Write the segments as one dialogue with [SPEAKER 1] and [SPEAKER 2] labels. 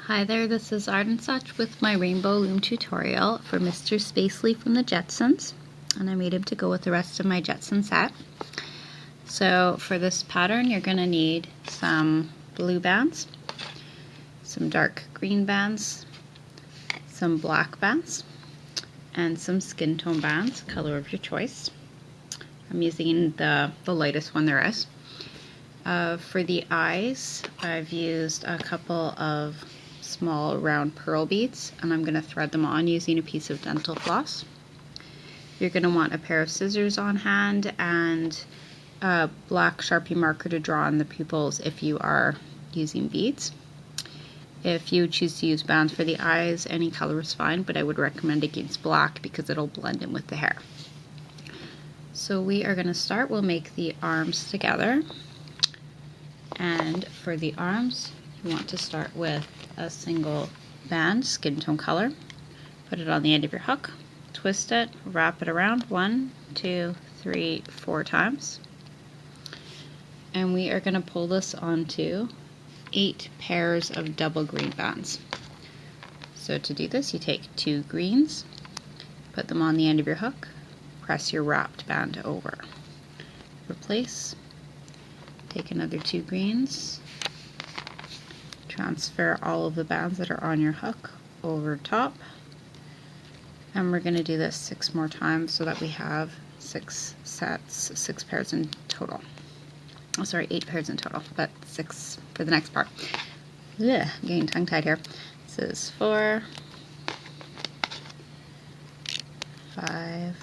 [SPEAKER 1] Hi there, this is Art and Such with my Rainbow Loom tutorial for Mr. Spacely from the Jetsons, and I made him to go with the rest of my Jetson set. So for this pattern you're going to need some blue bands, some dark green bands, some black bands, and some skin tone bands, color of your choice. I'm using the lightest one there is. For the eyes, I've used a couple of small round pearl beads, and I'm going to thread them on using a piece of dental floss. You're going to want a pair of scissors on hand and a black Sharpie marker to draw on the pupils if you are using beads. If you choose to use bands for the eyes, any color is fine, but I would recommend against black because it'll blend in with the hair. So we are going to start, we'll make the arms together. And for the arms, you want to start with a single band, skin tone color. Put it on the end of your hook, twist it, wrap it around 1, 2, 3, 4 times. And we are going to pull this onto 8 pairs of double green bands. So to do this, you take 2 greens, put them on the end of your hook, press your wrapped band over. Replace, take another 2 greens, transfer all of the bands that are on your hook over top, and we're going to do this 6 more times so that we have 6 sets, 6 pairs in total. Oh, sorry, 8 pairs in total, but 6 for the next part. Ugh, I'm getting tongue-tied here. This is 4, 5,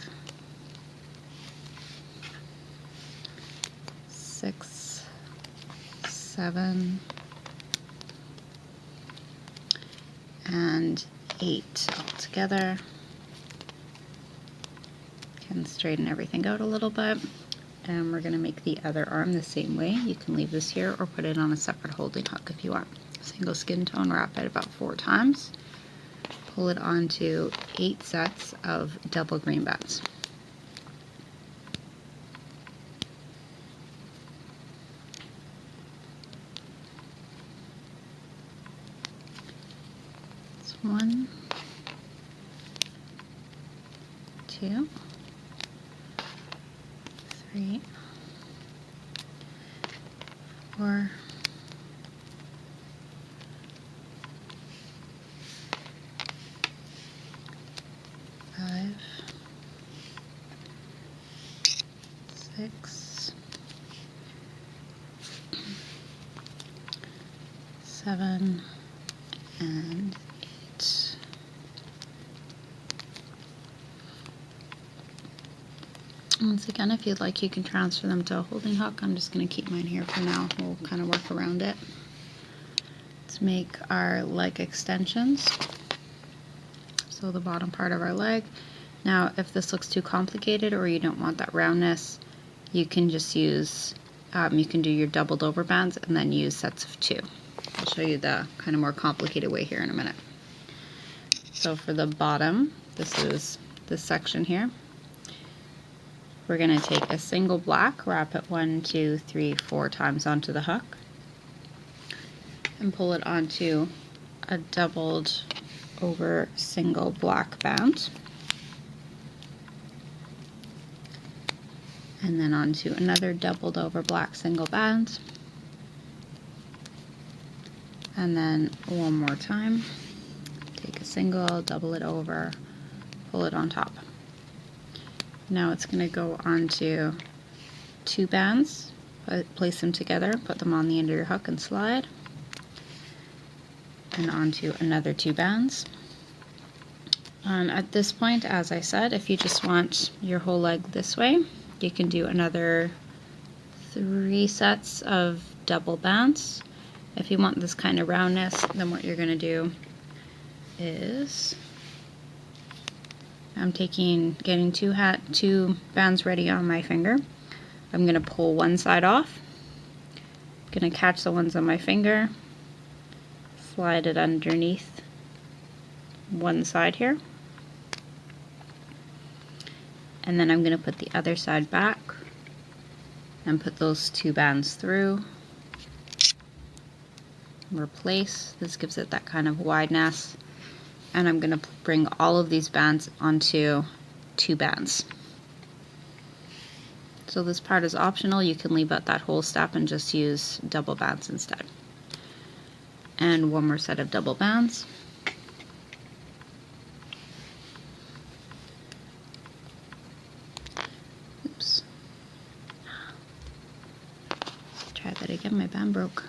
[SPEAKER 1] 6, 7, and 8 all together. Can straighten everything out a little bit, and we're going to make the other arm the same way. You can leave this here or put it on a separate holding hook if you want. Single skin tone, wrap it about 4 times, pull it onto 8 sets of double green bands. It's 1, 2, 3, 4, 5, 6, 7, and 8. Once again, if you'd like, you can transfer them to a holding hook. I'm just going to keep mine here for now. We'll kind of work around it. Let's make our leg extensions. So the bottom part of our leg. Now, if this looks too complicated or you don't want that roundness, you can just use, you can do your doubled over bands and then use sets of 2. I'll show you the kind of more complicated way here in a minute. So for the bottom, this is this section here. We're going to take a single black, wrap it 1, 2, 3, 4 times onto the hook, and pull it onto a doubled over single black band, and then onto another doubled over black single band, and then one more time, take a single, double it over, pull it on top. Now it's going to go onto 2 bands, place them together, put them on the end of your hook and slide, and onto another 2 bands. And at this point, as I said, if you just want your whole leg this way, you can do another 3 sets of double bands. If you want this kind of roundness, then what you're going to do is, I'm getting 2 bands ready on my finger. I'm going to pull one side off. I'm going to catch the ones on my finger, slide it underneath one side here, and then I'm going to put the other side back and put those 2 bands through, replace. This gives it that kind of wideness. And I'm going to bring all of these bands onto 2 bands. So this part is optional. You can leave out that whole step and just use double bands instead. And one more set of double bands. Oops. Try that again, my band broke.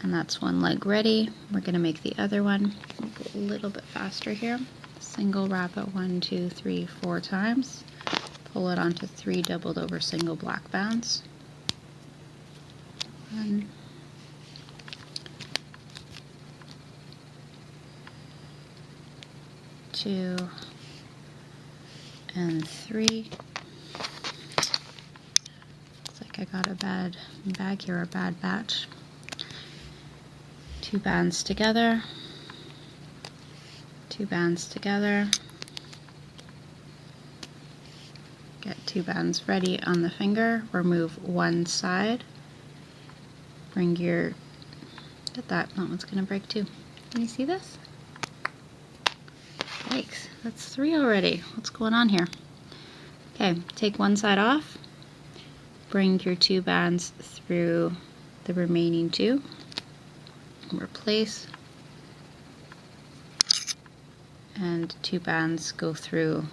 [SPEAKER 1] And that's one leg ready. We're going to make the other one. We'll go a little bit faster here. Single wrap it 1, 2, 3, 4 times. Pull it onto 3 doubled over single black bands. 1, 2, and 3. Looks like I got a bad bag here, a bad batch. 2 bands together. 2 bands together. Get 2 bands ready on the finger. Remove one side. Bring your, get that one's gonna break too. Can you see this? Yikes, that's 3 already. What's going on here? Okay, take one side off. Bring your 2 bands through the remaining 2. Replace. And 2 bands go through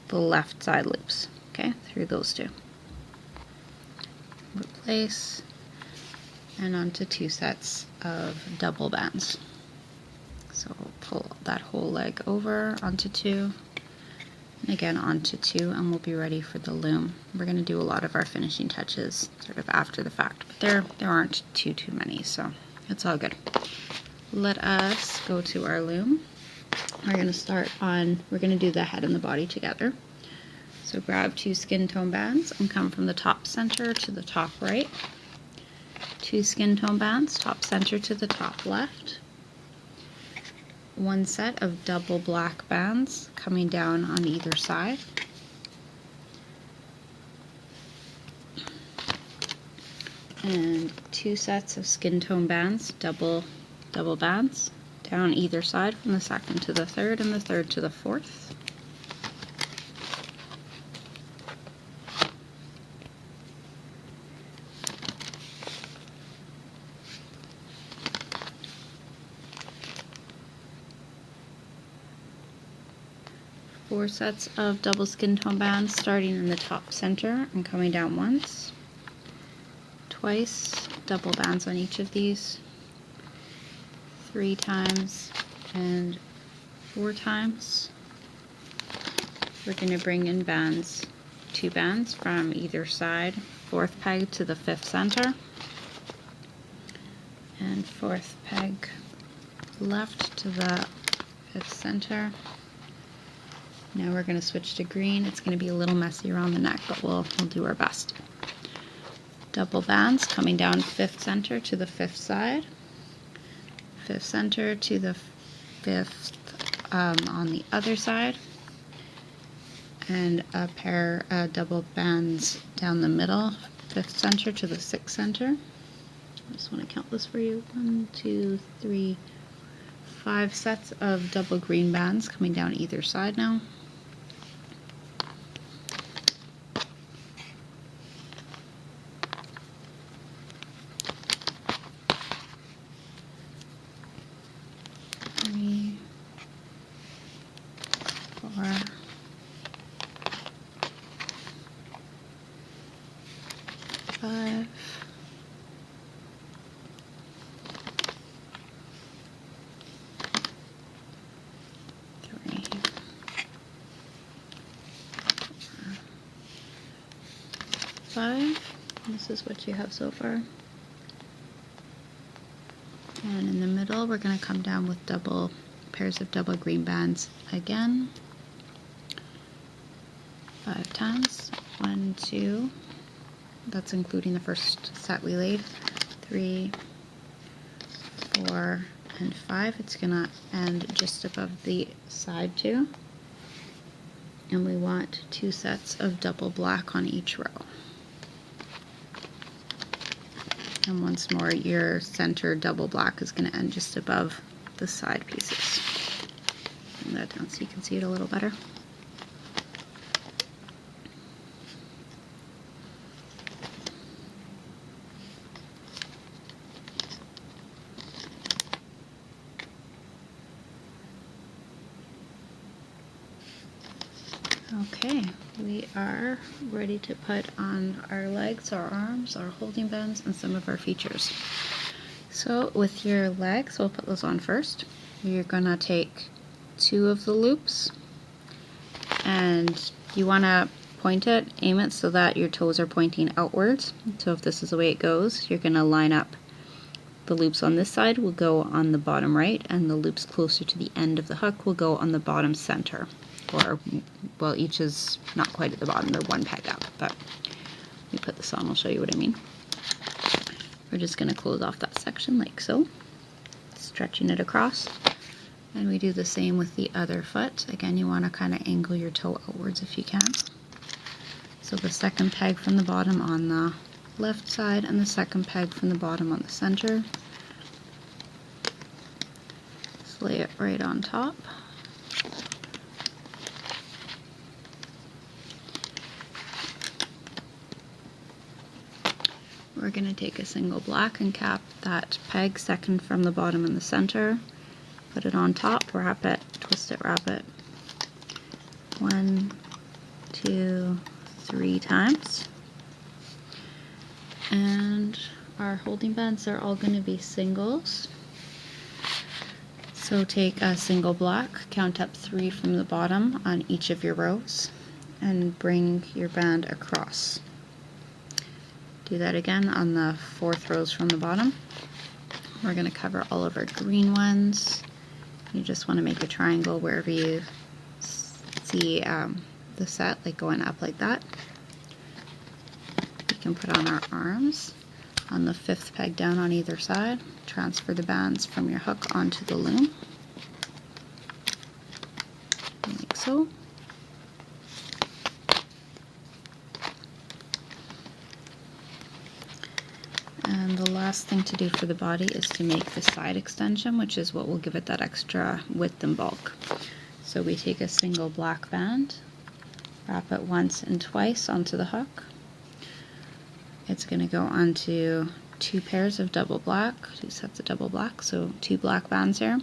[SPEAKER 1] the left side loops, okay, through those 2. Replace, and onto 2 sets of double bands. So we'll pull that whole leg over onto 2, and again onto 2, and we'll be ready for the loom. We're going to do a lot of our finishing touches sort of after the fact, but there aren't too many, so it's all good. Let us go to our loom. We're going to start on, we're going to do the head and the body together. So grab 2 skin tone bands and come from the top center to the top right. 2 skin tone bands, top center to the top left. 1 set of double black bands coming down on either side. And 2 sets of skin tone bands, double bands, down either side from the 2nd to the 3rd and the 3rd to the 4th. Four sets of double skin tone bands starting in the top center and coming down once, twice, double bands on each of these, 3 times and 4 times. We're going to bring in bands, 2 bands from either side, 4th peg to the 5th center, and 4th peg left to the 5th center. Now we're going to switch to green. It's going to be a little messy around the neck, but we'll do our best. Double bands coming down 5th center to the 5th side, 5th center to the 5th on the other side, and a pair of double bands down the middle, 5th center to the 6th center. I just want to count this for you. 1, 2, 3, 5 sets of double green bands coming down either side now. This is what you have so far. And in the middle, we're going to come down with double pairs of double green bands again. 5 times. 1, 2. That's including the first set we laid. 3, 4, and 5. It's going to end just above the side too. And we want 2 sets of double black on each row. And once more, your center double black is going to end just above the side pieces. Bring that down so you can see it a little better. Okay, we are ready to put on our legs, our arms, our holding bands, and some of our features. So with your legs, we'll put those on first. You're gonna take 2 of the loops, and you wanna point it, aim it so that your toes are pointing outwards. So if this is the way it goes, you're gonna line up the loops on this side will go on the bottom right, and the loops closer to the end of the hook will go on the bottom center. Or, well, each is not quite at the bottom, they're 1 peg up, but let me put this on, I'll show you what I mean. We're just going to close off that section like so, stretching it across, and we do the same with the other foot. Again, you want to kind of angle your toe outwards if you can. So the second peg from the bottom on the left side, and the second peg from the bottom on the center. Just lay it right on top. We're going to take a single black and cap that peg second from the bottom in the center, put it on top, wrap it, twist it, wrap it 1, 2, 3 times. And our holding bands are all going to be singles. So take a single black, count up 3 from the bottom on each of your rows, and bring your band across. Do that again on the 4th rows from the bottom. We're going to cover all of our green ones. You just want to make a triangle wherever you see the set, like going up like that. We can put on our arms on the 5th peg down on either side. Transfer the bands from your hook onto the loom, like so. And the last thing to do for the body is to make the side extension, which is what will give it that extra width and bulk. So we take a single black band, wrap it once and twice onto the hook. It's going to go onto 2 pairs of double black, 2 sets of double black, so 2 black bands here.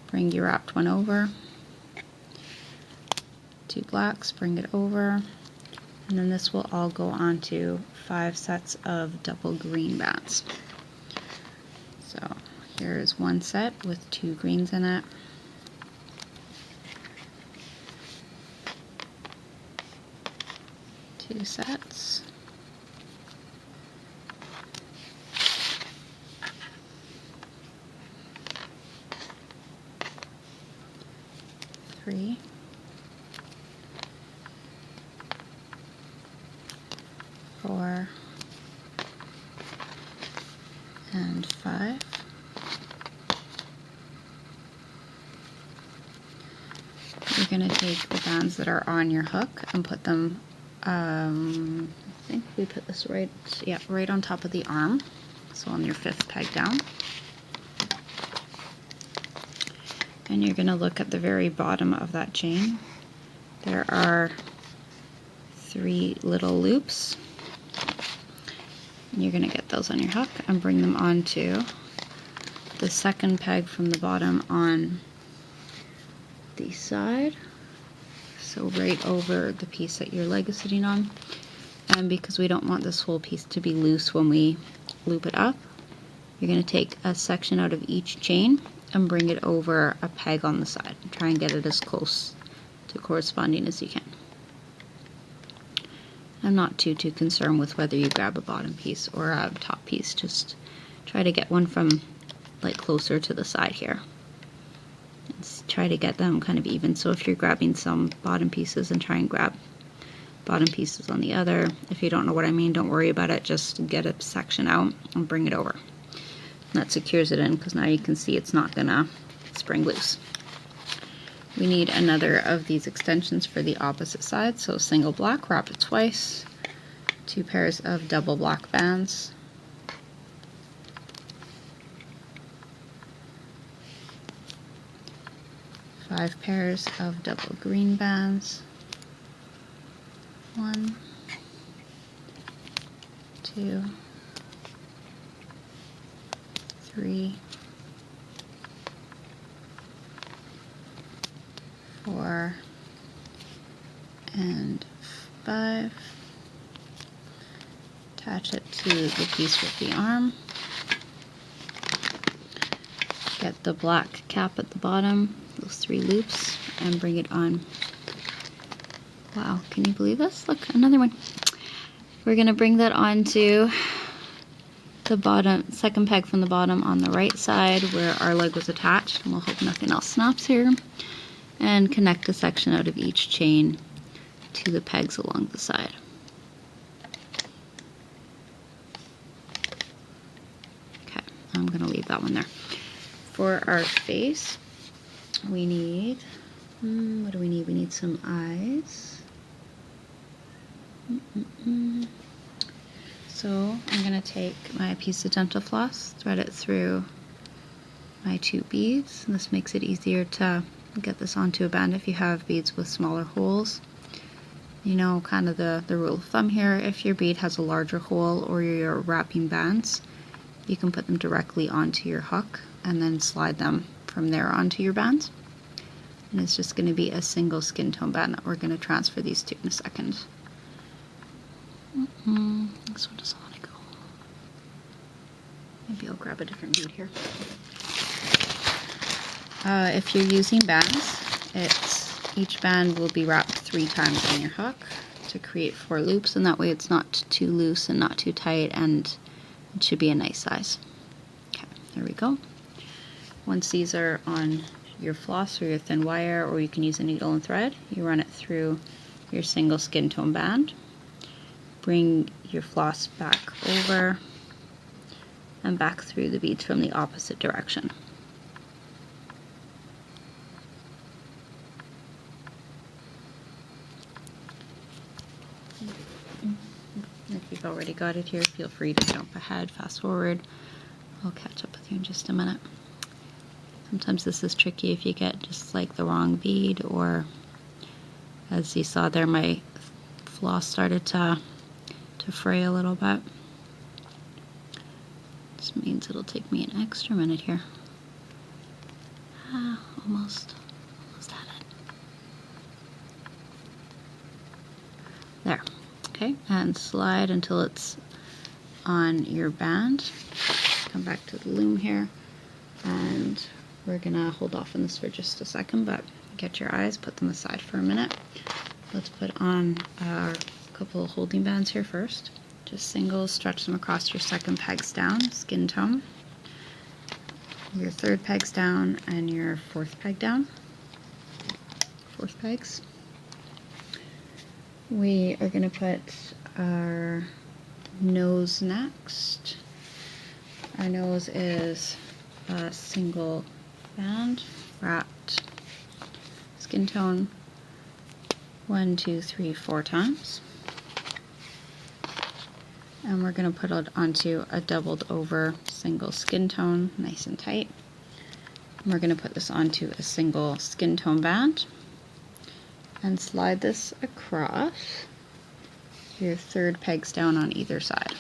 [SPEAKER 1] Bring your wrapped one over, 2 blacks, bring it over, and then this will all go onto 5 sets of double green bands. So here's 1 set with 2 greens in it. Two sets. Three. 4 and 5. You're going to take the bands that are on your hook and put them, I think we put this right on top of the arm, so on your 5th peg down. And you're going to look at the very bottom of that chain. There are 3 little loops. You're going to get those on your hook and bring them onto the 2nd peg from the bottom on the side, so right over the piece that your leg is sitting on. And because we don't want this whole piece to be loose when we loop it up, you're going to take a section out of each chain and bring it over a peg on the side. Try and get it as close to corresponding as you can. I'm not too concerned with whether you grab a bottom piece or a top piece, just try to get one from like closer to the side here. Let's try to get them kind of even, so if you're grabbing some bottom pieces, and try and grab bottom pieces on the other. If you don't know what I mean, don't worry about it, just get a section out and bring it over. And that secures it in, because now you can see it's not gonna spring loose. We need another of these extensions for the opposite side, so single black, wrap it twice, 2 pairs of double black bands, 5 pairs of double green bands. 1, 2, 3, 4, and 5. Attach it to the piece with the arm. Get the black cap at the bottom, those 3 loops, and bring it on. Wow, can you believe this? Look, another one. We're going to bring that onto the bottom, second peg from the bottom on the right side where our leg was attached, and we'll hope nothing else snaps here, and connect a section out of each chain to the pegs along the side. Okay, I'm going to leave that one there. For our face, we need, what do we need? We need some eyes. So I'm going to take my piece of dental floss, thread it through my 2 beads. And this makes it easier to get this onto a band if you have beads with smaller holes. You know, kind of the rule of thumb here, if your bead has a larger hole or you're wrapping bands, you can put them directly onto your hook and then slide them from there onto your bands. And it's just going to be a single skin tone band that we're going to transfer these to in a second. This one doesn't want to go. Maybe I'll grab a different bead here. If you're using bands, each band will be wrapped 3 times on your hook to create 4 loops, and that way it's not too loose and not too tight, and it should be a nice size. Okay, there we go. Once these are on your floss or your thin wire, or you can use a needle and thread, you run it through your single skin tone band. Bring your floss back over and back through the beads from the opposite direction. If you've already got it here, feel free to jump ahead, fast forward. I'll catch up with you in just a minute. Sometimes this is tricky if you get just like the wrong bead, or as you saw there, my floss started to fray a little bit. This means it'll take me an extra minute here. Almost had it. There. Okay, and slide until it's on your band. Come back to the loom here, and we're gonna hold off on this for just a second, but get your eyes, put them aside for a minute. Let's put on our couple of holding bands here first. Just singles, stretch them across your second pegs down, skin tone, your third pegs down, and your fourth peg down. 4th pegs. We are going to put our nose next. Our nose is a single band, wrapped skin tone 1, 2, 3, 4 times. And we're going to put it onto a doubled over single skin tone, nice and tight. And we're going to put this onto a single skin tone band and slide this across your 3rd pegs down on either side.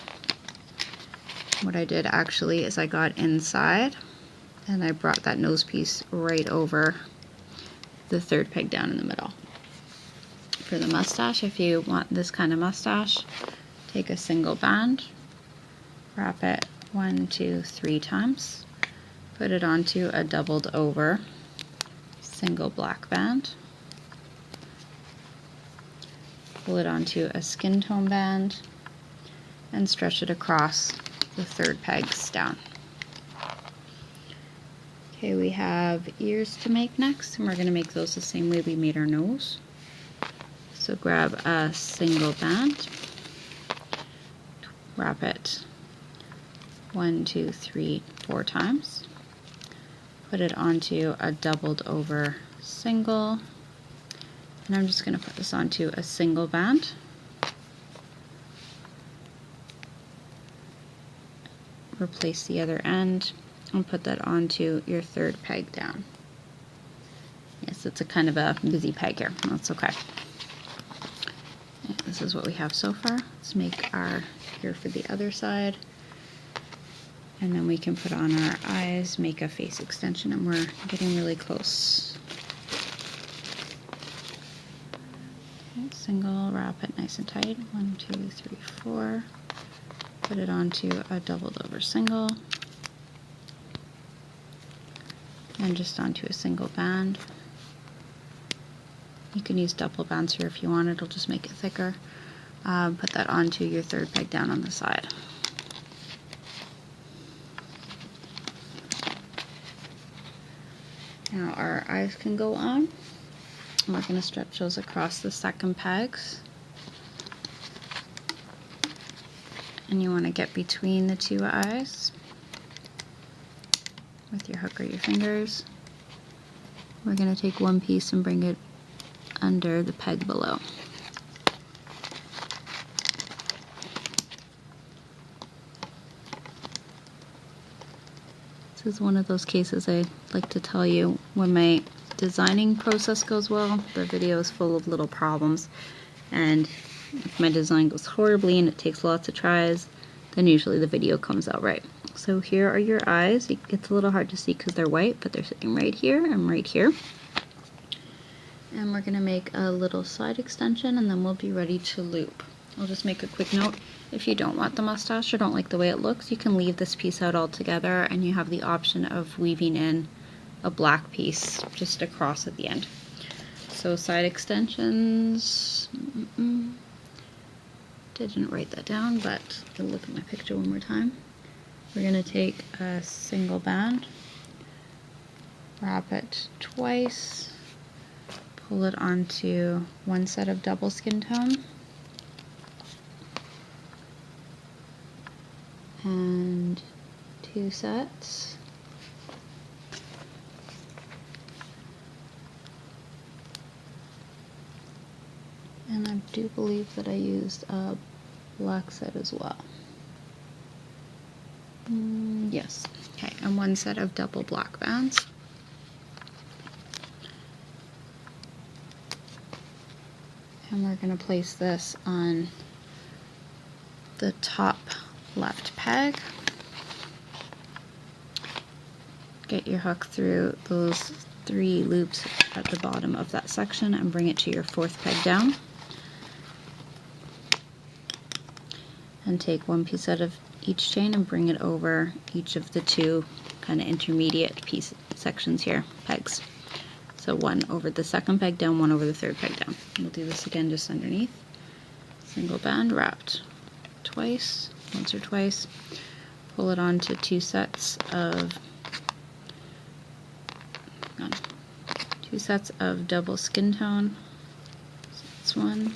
[SPEAKER 1] What I did actually is I got inside and I brought that nose piece right over the 3rd peg down in the middle. For the mustache, if you want this kind of mustache, take a single band, wrap it 1, 2, 3 times, put it onto a doubled over single black band, pull it onto a skin tone band, and stretch it across the 3rd pegs down. Okay, we have ears to make next, and we're going to make those the same way we made our nose. So grab a single band, wrap it 1, 2, 3, 4 times, put it onto a doubled over single, and I'm just going to put this onto a single band. Replace the other end and put that onto your 3rd peg down. Yes, it's a kind of a busy peg here. That's okay. And this is what we have so far. Let's make our here for the other side. And then we can put on our eyes, make a face extension, and we're getting really close. Okay, single, wrap it nice and tight. 1, 2, 3, 4. Put it onto a doubled over single. And just onto a single band. You can use double bands here if you want, it'll just make it thicker. Put that onto your third peg down on the side. Now our eyes can go on. And we're going to stretch those across the second pegs. And you want to get between the two eyes with your hook or your fingers. We're going to take one piece and bring it under the peg below. This is one of those cases I like to tell you when my designing process goes well, the video is full of little problems, and if my design goes horribly and it takes lots of tries, then usually the video comes out right. So here are your eyes. It's a little hard to see because they're white, but they're sitting right here and right here. And we're going to make a little side extension, and then we'll be ready to loop. I'll just make a quick note. If you don't want the mustache or don't like the way it looks, you can leave this piece out altogether, and you have the option of weaving in a black piece just across at the end. So side extensions, didn't write that down, but I'll look at my picture one more time. We're going to take a single band, wrap it twice, pull it onto one set of double skin tone, and 2 sets. And I do believe that I used a black set as well. Yes. Okay, and 1 set of double black bands. And we're going to place this on the top left peg. Get your hook through those 3 loops at the bottom of that section and bring it to your 4th peg down. And take 1 piece out of each chain and bring it over each of the 2 kind of intermediate piece sections here, pegs. So 1 over the 2nd peg down, 1 over the 3rd peg down. We'll do this again just underneath. Single band wrapped twice, once or twice. Pull it onto 2 sets of 2 sets of double skin tone. So that's 1,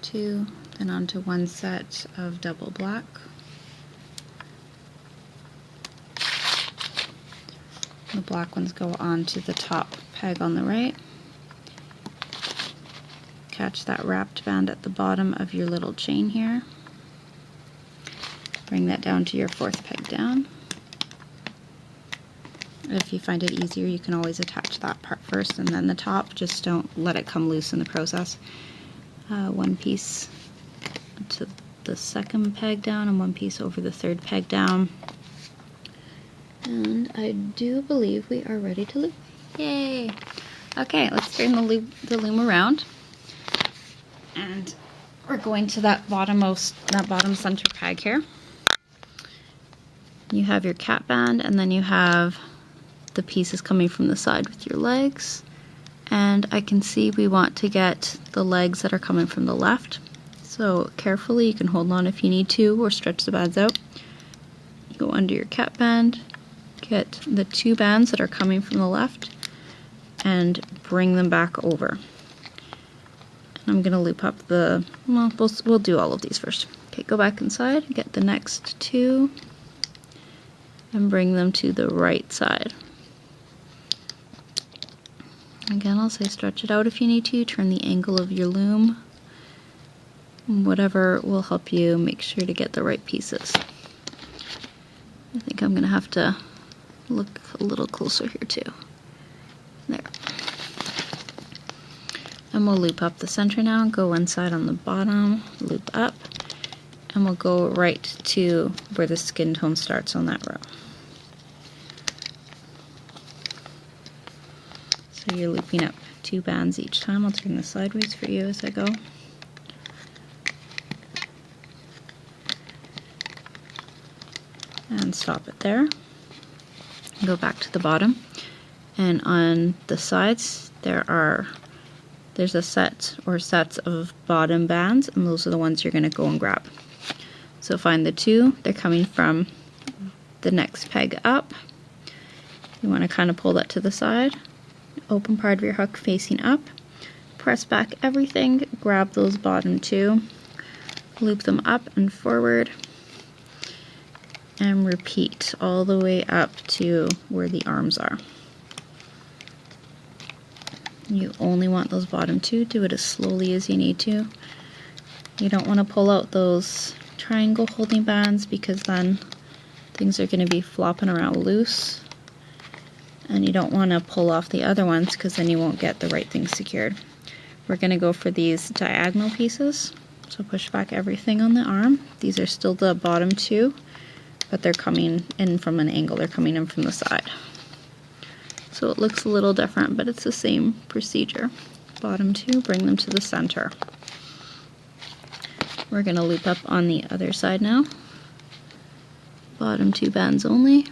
[SPEAKER 1] 2, then onto 1 set of double black. The black ones go onto the top peg on the right. Catch that wrapped band at the bottom of your little chain here. Bring that down to your 4th peg down. If you find it easier, you can always attach that part first and then the top. Just don't let it come loose in the process. 1 piece to the 2nd peg down and 1 piece over the 3rd peg down. And I do believe we are ready to loop. Yay! Okay, let's turn the loom around. And we're going to that bottom center peg here. You have your cat band, and then you have the pieces coming from the side with your legs. And I can see we want to get the legs that are coming from the left. So carefully, you can hold on if you need to, or stretch the bands out. Go under your cat band, get the 2 bands that are coming from the left, and bring them back over. And I'm going to loop up the, well, we'll do all of these first. Okay, go back inside, get the next 2, and bring them to the right side. Again, I'll say stretch it out if you need to, turn the angle of your loom, whatever will help you make sure to get the right pieces. I think I'm going to have to look a little closer here too. And we'll loop up the center now, go one side on the bottom, loop up, and we'll go right to where the skin tone starts on that row. So you're looping up 2 bands each time. I'll turn this sideways for you as I go. And stop it there. Go back to the bottom. And on the sides, there's a set or sets of bottom bands, and those are the ones you're going to go and grab. So find the 2, they're coming from the next peg up. You want to kind of pull that to the side, open part of your hook facing up, press back everything, grab those bottom 2, loop them up and forward, and repeat all the way up to where the arms are. You only want those bottom 2, do it as slowly as you need to. You don't want to pull out those triangle holding bands because then things are going to be flopping around loose. And you don't want to pull off the other ones because then you won't get the right thing secured. We're going to go for these diagonal pieces. So push back everything on the arm. These are still the bottom 2, but they're coming in from an angle. They're coming in from the side. So it looks a little different, but it's the same procedure. Bottom 2, bring them to the center. We're going to loop up on the other side now. Bottom 2 bands only.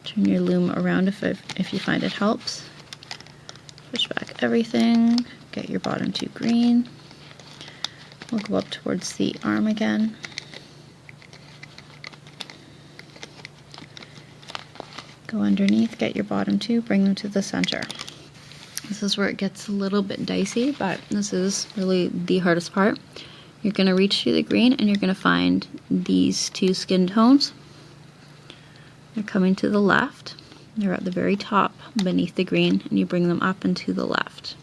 [SPEAKER 1] Turn your loom around if you find it helps. Push back everything. Get your bottom 2 green. We'll go up towards the arm again. Go underneath, get your bottom 2, bring them to the center. This is where it gets a little bit dicey, but this is really the hardest part. You're going to reach through the green and you're going to find these 2 skin tones. They're coming to the left. They're at the very top beneath the green, and you bring them up and to the left.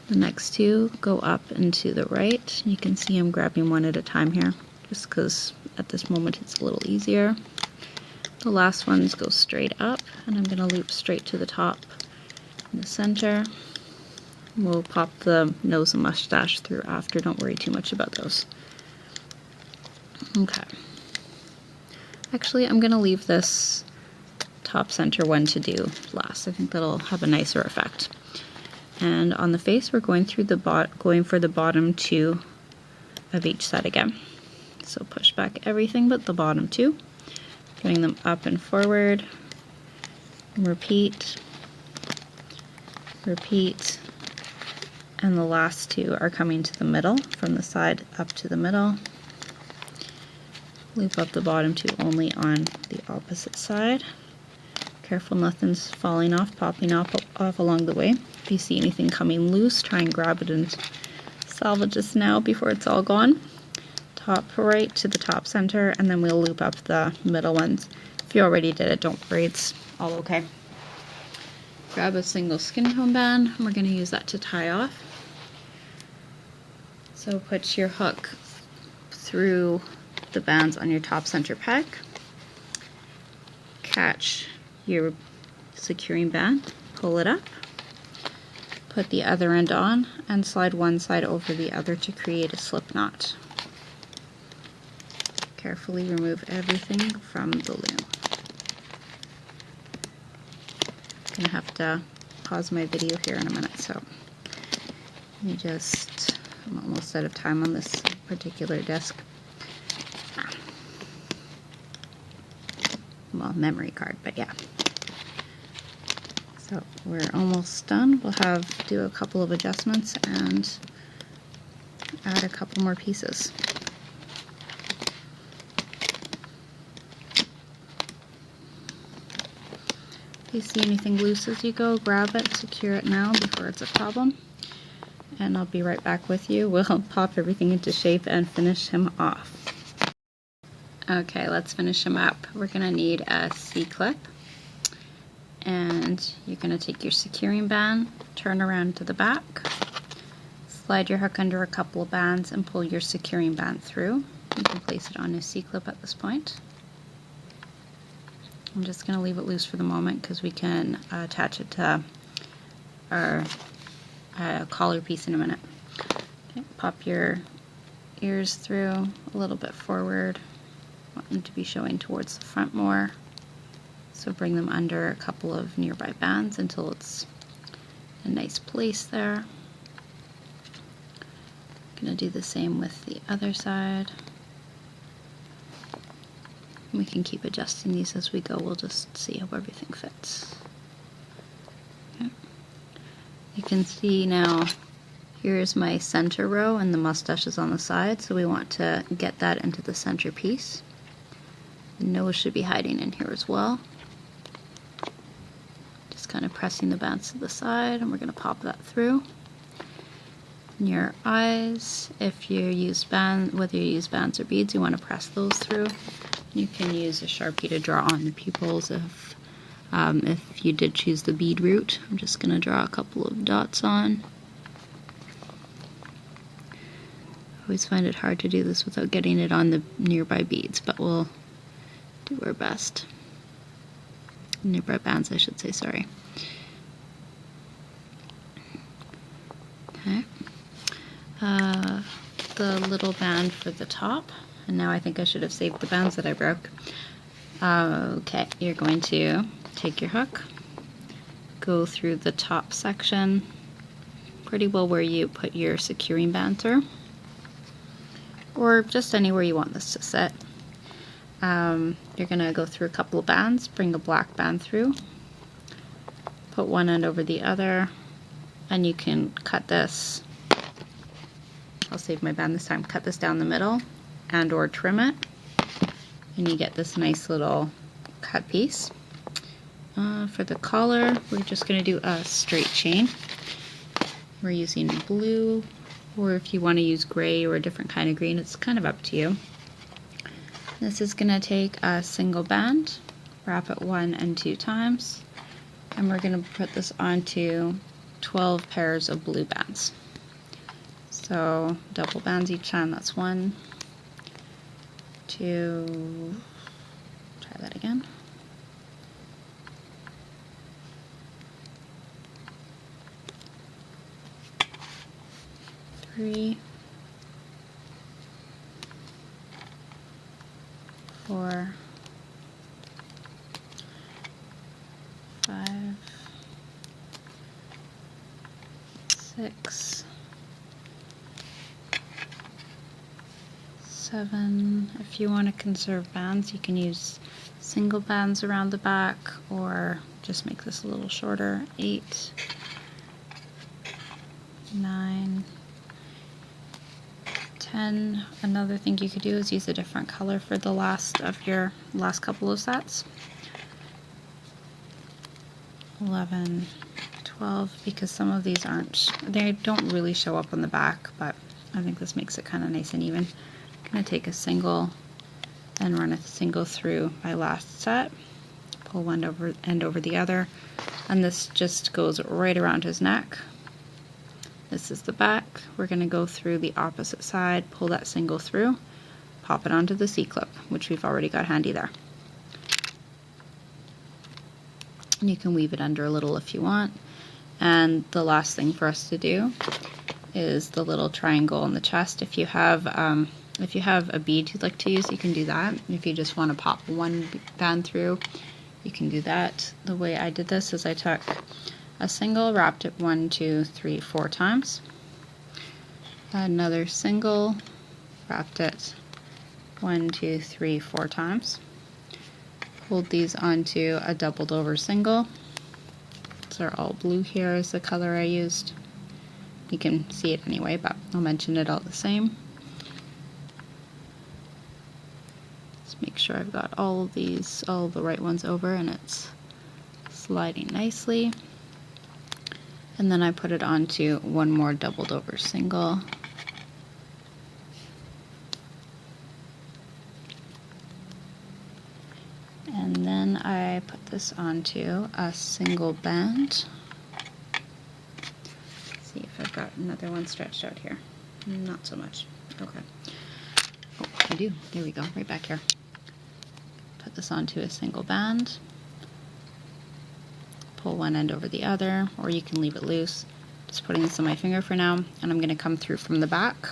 [SPEAKER 1] The next 2 go up and to the right. You can see I'm grabbing one at a time here, just because at this moment it's a little easier. The last ones go straight up, and I'm going to loop straight to the top in the center. We'll pop the nose and mustache through after, don't worry too much about those. Okay. Actually, I'm going to leave this top center one to do last. I think that'll have a nicer effect. And on the face, we're going through going for the bottom 2 of each set again. So push back everything but the bottom 2, getting them up and forward, repeat, repeat, and the last 2 are coming to the middle, from the side up to the middle. Loop up the bottom 2 only on the opposite side. Careful nothing's falling off, popping off along the way. If you see anything coming loose, try and grab it and salvage this now before it's all gone. Top right to the top center, and then we'll loop up the middle ones. If you already did it, don't worry, it's all okay. Grab a single skin tone band, and we're going to use that to tie off. So put your hook through the bands on your top center peg. Catch your securing band, pull it up, put the other end on, and slide one side over the other to create a slip knot. Carefully remove everything from the loom. I'm going to have to pause my video here in a minute, so I'm almost out of time on this particular disc. Well, memory card, but yeah. So we're almost done. We'll do a couple of adjustments and add a couple more pieces. If you see anything loose as you go, grab it, secure it now before it's a problem. And I'll be right back with you. We'll pop everything into shape and finish him off. Okay, let's finish him up. We're gonna need a C-clip. And you're gonna take your securing band, turn around to the back, slide your hook under a couple of bands and pull your securing band through. You can place it on a C-clip at this point. I'm just going to leave it loose for the moment because we can attach it to our collar piece in a minute. Okay, pop your ears through a little bit forward. Want them to be showing towards the front more. So bring them under a couple of nearby bands until it's a nice place there. Gonna do the same with the other side. We can keep adjusting these as we go. We'll just see how everything fits. Okay. You can see now, here's my center row and the mustache is on the side, so we want to get that into the center piece. The nose should be hiding in here as well. Just kind of pressing the bands to the side, and we're going to pop that through. And your eyes, if you use whether you use bands or beads, you want to press those through. You can use a Sharpie to draw on the pupils if you did choose the bead route. I'm just going to draw a couple of dots on. I always find it hard to do this without getting it on the nearby beads, but we'll do our best. Nearby bands, I should say, sorry. Okay. The little band for the top, and now I think I should have saved the bands that I broke. Okay, you're going to take your hook, go through the top section, pretty well where you put your securing band through, or just anywhere you want this to sit. You're going to go through a couple of bands, bring a black band through, put one end over the other, and you can cut this. I'll save my band this time. Cut this down the middle and or trim it, and you get this nice little cut piece. For the collar, we're just going to do a straight chain. We're using blue, or if you want to use gray or a different kind of green, it's kind of up to you. This is going to take a single band, wrap it 1 and 2 times, and we're going to put this onto 12 pairs of blue bands. So double bands each time. That's 1, 2, try that again. 3, 4, 5, 6, 7. If you want to conserve bands, you can use single bands around the back or just make this a little shorter. 8, 9, 10. Another thing you could do is use a different color for the last couple of sets. 11, 12, because some of these they don't really show up on the back, but I think this makes it kind of nice and even. I'm going to take a single and run a single through my last set, pull one end over the other, and this just goes right around his neck. This is the back. We're going to go through the opposite side, pull that single through, pop it onto the C-clip, which we've already got handy there. And you can weave it under a little if you want. And the last thing for us to do is the little triangle on the chest. If you have a bead you'd like to use, you can do that. If you just want to pop one band through, you can do that. The way I did this is I took a single, wrapped it 1, 2, 3, 4 times. Another single, wrapped it 1, 2, 3, 4 times. Pulled these onto a doubled over single. These are all blue here is the color I used. You can see it anyway, but I'll mention it all the same. Just make sure I've got all of these, all the right ones over, and it's sliding nicely. And then I put it onto one more doubled over single. And then I put this onto a single band. Let's see if I've got another one stretched out here. Not so much. Okay. Oh, I do. There we go. Right back here. put this onto a single band. Pull one end over the other, or you can leave it loose. Just putting this on my finger for now, and I'm going to come through from the back.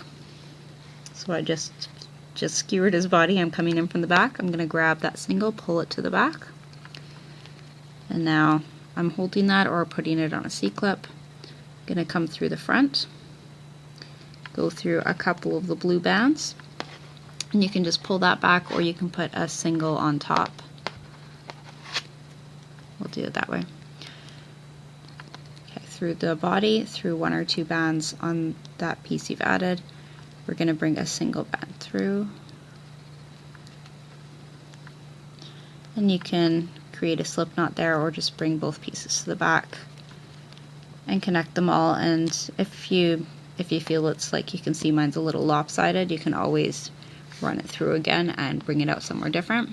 [SPEAKER 1] So I just skewered his body. I'm coming in from the back. I'm going to grab that single, pull it to the back, and now I'm holding that or putting it on a C-clip. I'm going to come through the front, go through a couple of the blue bands, and you can just pull that back, or you can put a single on top. We'll do it that way. Okay, through the body, through one or two bands on that piece you've added, we're going to bring a single band through. And you can create a slip knot there, or just bring both pieces to the back and connect them all. And if you feel it's like, you can see mine's a little lopsided, you can always run it through again and bring it out somewhere different.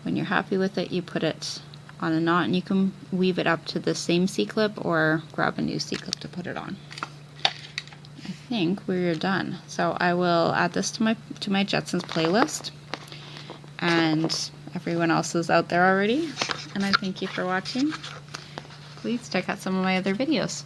[SPEAKER 1] When you're happy with it, you put it on a knot, and you can weave it up to the same C-clip or grab a new C-clip to put it on. I think we're done. So I will add this to my Jetsons playlist, and everyone else is out there already. And I thank you for watching. Please check out some of my other videos.